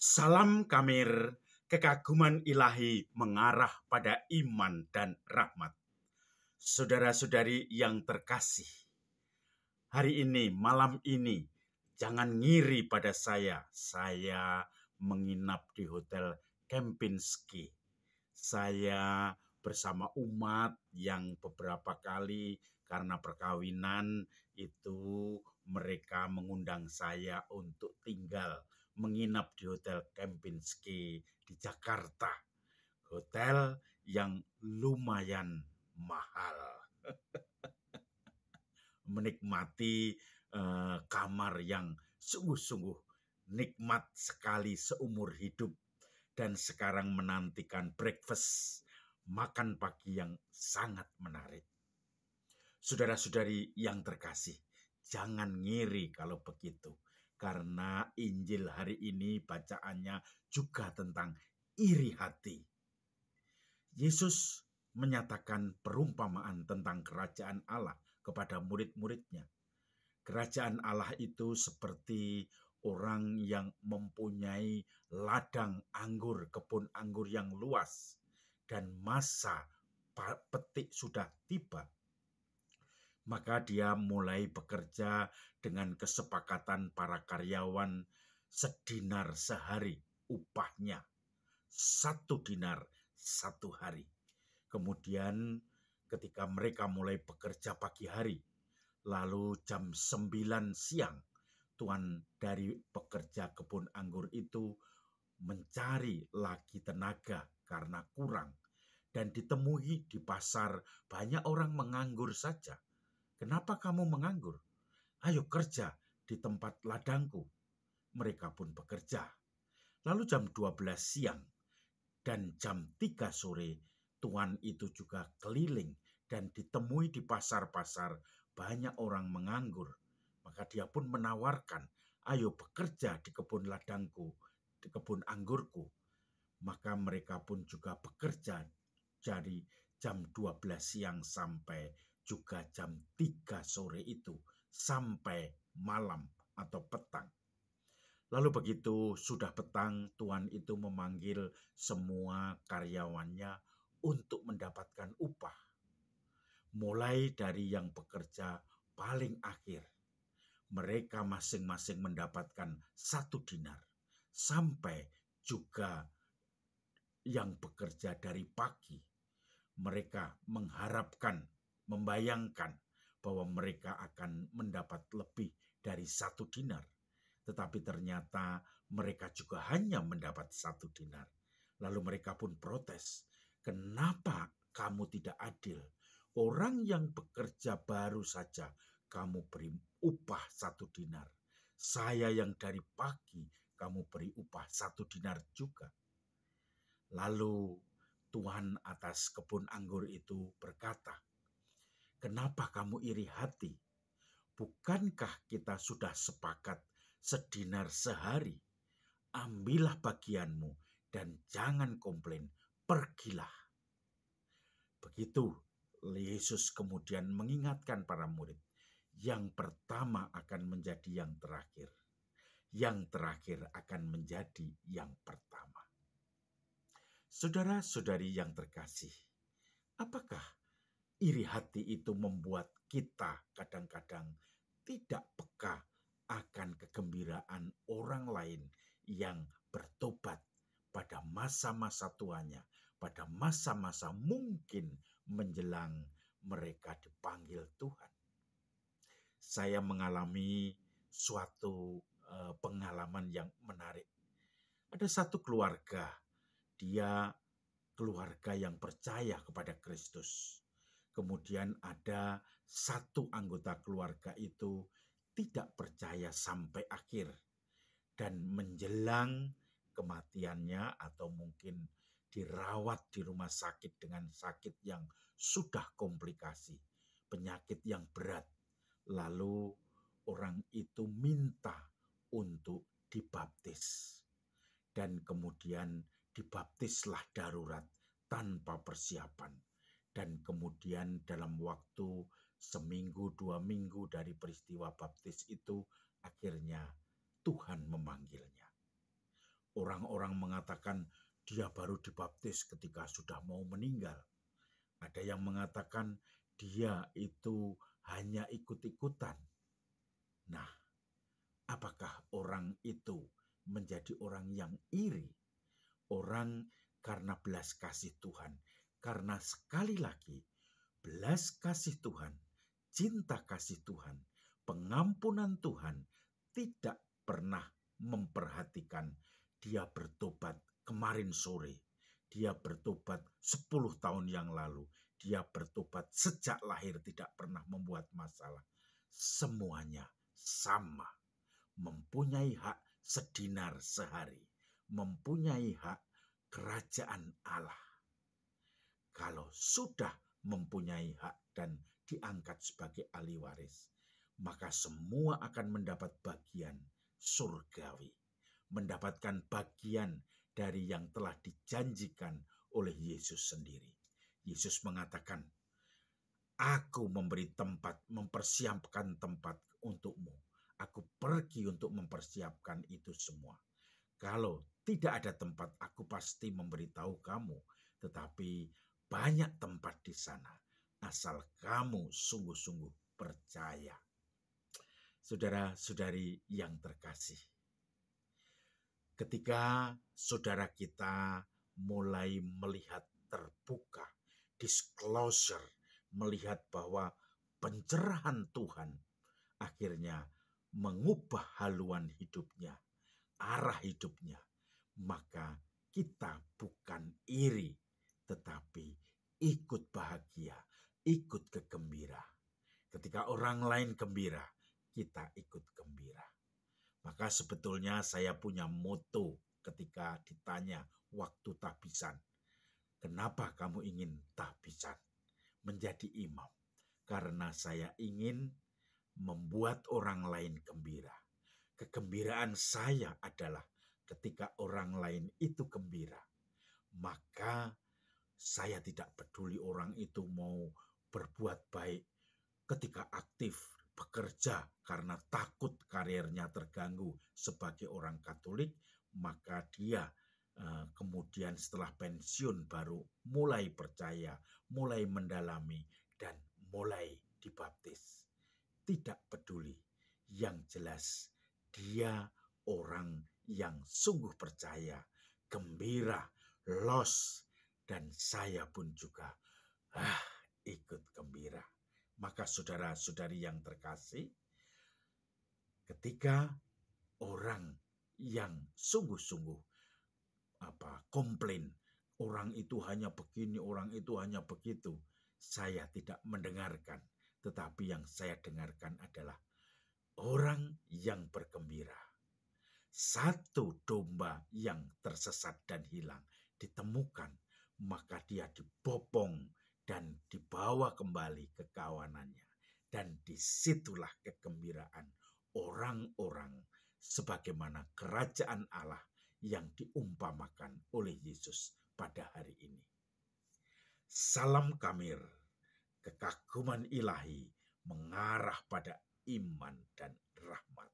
Salam Kamir, kekaguman ilahi mengarah pada iman dan rahmat. Saudara-saudari yang terkasih, hari ini, malam ini, jangan ngiri pada saya. Saya menginap di Hotel Kempinski. Saya bersama umat yang beberapa kali karena perkawinan itu mereka mengundang saya untuk tinggal menginap di Hotel Kempinski di Jakarta. Hotel yang lumayan mahal. Menikmati kamar yang sungguh-sungguh nikmat sekali seumur hidup. Dan sekarang menantikan breakfast, makan pagi yang sangat menarik. Saudara-saudari yang terkasih, jangan ngiri kalau begitu. Karena Injil hari ini bacaannya juga tentang iri hati. Yesus menyatakan perumpamaan tentang kerajaan Allah kepada murid-muridnya. Kerajaan Allah itu seperti orang yang mempunyai ladang anggur, kebun anggur yang luas, dan masa petik sudah tiba. Maka dia mulai bekerja dengan kesepakatan para karyawan sedinar sehari upahnya. 1 dinar 1 hari. Kemudian ketika mereka mulai bekerja pagi hari, lalu jam 9 siang, tuan dari pekerja kebun anggur itu mencari lagi tenaga karena kurang. Dan ditemui di pasar banyak orang menganggur saja. Kenapa kamu menganggur? Ayo kerja di tempat ladangku. Mereka pun bekerja. Lalu jam 12 siang dan jam 3 sore, tuan itu juga keliling dan ditemui di pasar-pasar banyak orang menganggur. Maka dia pun menawarkan, ayo bekerja di kebun ladangku, di kebun anggurku. Maka mereka pun juga bekerja dari jam 12 siang sampai juga jam 3 sore itu, sampai malam atau petang. Lalu begitu sudah petang, tuan itu memanggil semua karyawannya untuk mendapatkan upah. Mulai dari yang bekerja paling akhir, mereka masing-masing mendapatkan 1 dinar. Sampai juga yang bekerja dari pagi, mereka mengharapkan, membayangkan bahwa mereka akan mendapat lebih dari 1 dinar. Tetapi ternyata mereka juga hanya mendapat 1 dinar. Lalu mereka pun protes, kenapa kamu tidak adil? Orang yang bekerja baru saja kamu beri upah 1 dinar. Saya yang dari pagi kamu beri upah 1 dinar juga. Lalu tuan atas kebun anggur itu berkata, kenapa kamu iri hati? Bukankah kita sudah sepakat sedinar sehari? Ambillah bagianmu dan jangan komplain, pergilah. Begitu Yesus kemudian mengingatkan para murid, yang pertama akan menjadi yang terakhir. Yang terakhir akan menjadi yang pertama. Saudara-saudari yang terkasih, apakah iri hati itu membuat kita kadang-kadang tidak peka akan kegembiraan orang lain yang bertobat pada masa-masa tuanya, pada masa-masa mungkin menjelang mereka dipanggil Tuhan? Saya mengalami suatu pengalaman yang menarik. Ada satu keluarga, dia keluarga yang percaya kepada Kristus. Kemudian ada satu anggota keluarga itu tidak percaya sampai akhir. Dan menjelang kematiannya atau mungkin dirawat di rumah sakit dengan sakit yang sudah komplikasi, penyakit yang berat. Lalu orang itu minta untuk dibaptis. Dan kemudian dibaptislah darurat tanpa persiapan. Dan kemudian dalam waktu 1 minggu 2 minggu dari peristiwa baptis itu, akhirnya Tuhan memanggilnya. Orang-orang mengatakan dia baru dibaptis ketika sudah mau meninggal. Ada yang mengatakan dia itu hanya ikut-ikutan. Nah, apakah orang itu menjadi orang yang iri? Orang karena belas kasih Tuhan. Karena sekali lagi, belas kasih Tuhan, cinta kasih Tuhan, pengampunan Tuhan tidak pernah memperhatikan dia bertobat kemarin sore, dia bertobat 10 tahun yang lalu, dia bertobat sejak lahir tidak pernah membuat masalah. Semuanya sama, mempunyai hak sedinar sehari, mempunyai hak kerajaan Allah. Kalau sudah mempunyai hak dan diangkat sebagai ahli waris, maka semua akan mendapat bagian surgawi, mendapatkan bagian dari yang telah dijanjikan oleh Yesus sendiri. Yesus mengatakan, "Aku memberi tempat, mempersiapkan tempat untukmu. Aku pergi untuk mempersiapkan itu semua. Kalau tidak ada tempat, aku pasti memberitahu kamu. Tetapi banyak tempat di sana, asal kamu sungguh-sungguh percaya." Saudara-saudari yang terkasih, ketika saudara kita mulai melihat terbuka, disclosure, melihat bahwa pencerahan Tuhan akhirnya mengubah haluan hidupnya, arah hidupnya, maka kita bukan iri, tetapi ikut bahagia, ikut kegembira. Ketika orang lain gembira, kita ikut gembira. Maka sebetulnya saya punya moto ketika ditanya waktu tahbisan, "Kenapa kamu ingin tahbisan menjadi imam?" Karena saya ingin membuat orang lain gembira. Kegembiraan saya adalah ketika orang lain itu gembira, maka saya tidak peduli orang itu mau berbuat baik ketika aktif bekerja karena takut karirnya terganggu sebagai orang Katolik, maka dia kemudian setelah pensiun baru mulai percaya, mulai mendalami, dan mulai dibaptis. Tidak peduli, yang jelas dia orang yang sungguh percaya, gembira, los, dan saya pun juga ikut gembira. Maka saudara-saudari yang terkasih, ketika orang yang sungguh-sungguh komplain, orang itu hanya begini, orang itu hanya begitu, saya tidak mendengarkan. Tetapi yang saya dengarkan adalah orang yang bergembira. Satu domba yang tersesat dan hilang ditemukan, maka dia dibopong dan dibawa kembali ke kawanannya. Dan disitulah kegembiraan orang-orang sebagaimana kerajaan Allah yang diumpamakan oleh Yesus pada hari ini. Salam Kamir, kekaguman ilahi mengarah pada iman dan rahmat.